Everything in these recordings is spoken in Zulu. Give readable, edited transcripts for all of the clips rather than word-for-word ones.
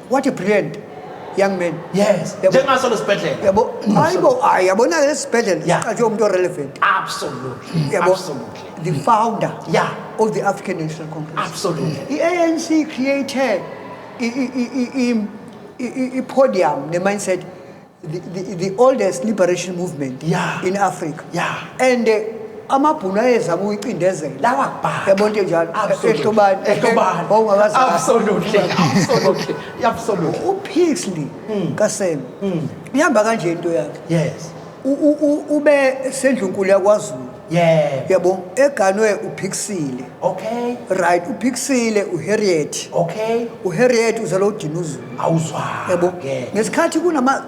what a brilliant young man. Yes. Njengaso lesibhedlela. Yabo. Ayabona lesibhedlela siqhathwe umuntu relevant. Absolutely. Absolutely. The founder of the African National Congress. Absolutely. The ANC created a podium, the mindset, the oldest liberation movement in Africa. And amabhunu ayezama ukuyiqindezela lawa kubhaka yabona into enjalo ehlobani absolutely uPixley kaSem ihamba kanje into yakhe yes ube sendlunkulu yakwaZulu yabo eganwe uPixley okay right uPixley uHarriet okay uHarriet uzalo uDinuzulu awuzwa yabo ngesikhathi kunama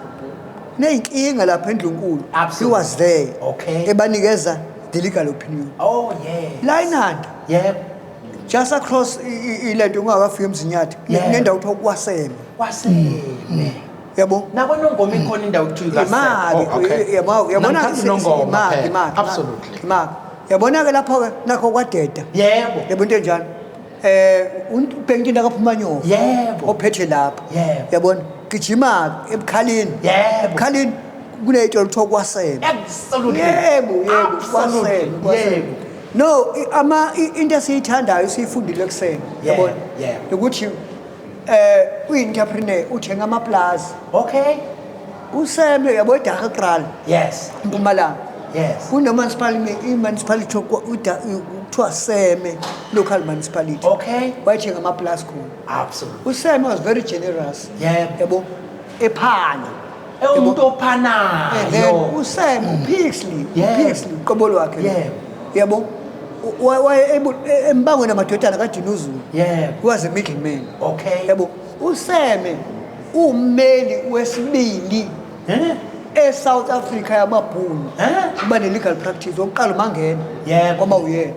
neyinkinga lapha endlunkulu he was there okay ebanikeza the legal opinion. Oh yes. Lainanda. Yeah. Just across ilento ungakafika emzinyathi. Kunendawo kuthiwa kwaSeme. Waseme. Yabo. Nakwengoma ikhona indawo kuthiwa kwaSeme. Yabona imali. Absolutely. Imali. Yabona ke lapho ke nakho kwaDeta. Yebo. Yabo into enjalo. Ubhenki ndakaphuma nyoka. Yebo. Ophethe lapha. Yebo. Yabona gijima ebukhalini. Yebo. Ebukhalini kuneyitolo kuthiwa kwaSeme. Absolutely. Yebo kwaSeme. No, into esiyithandayo siyifundile kusena yabona ukuthi uyi-entrepreneur uthenga amaplaza okay uSeme yabo eDagakral yes eMpumalanga yes municipality kuthiwa Seme local municipality okay wayethenga amaplaza khona absolutely uSeme was very generous yabo ephana umuntu ophanayo uSeme uPixley uqobolo wakhe yabo embangweni amadodana kaDinuzulu was a middleman okay yabo uSeme ummeli wesibili eSouth Africa yamabhunu kuba ne legal practice oqala mangena kwaba uyena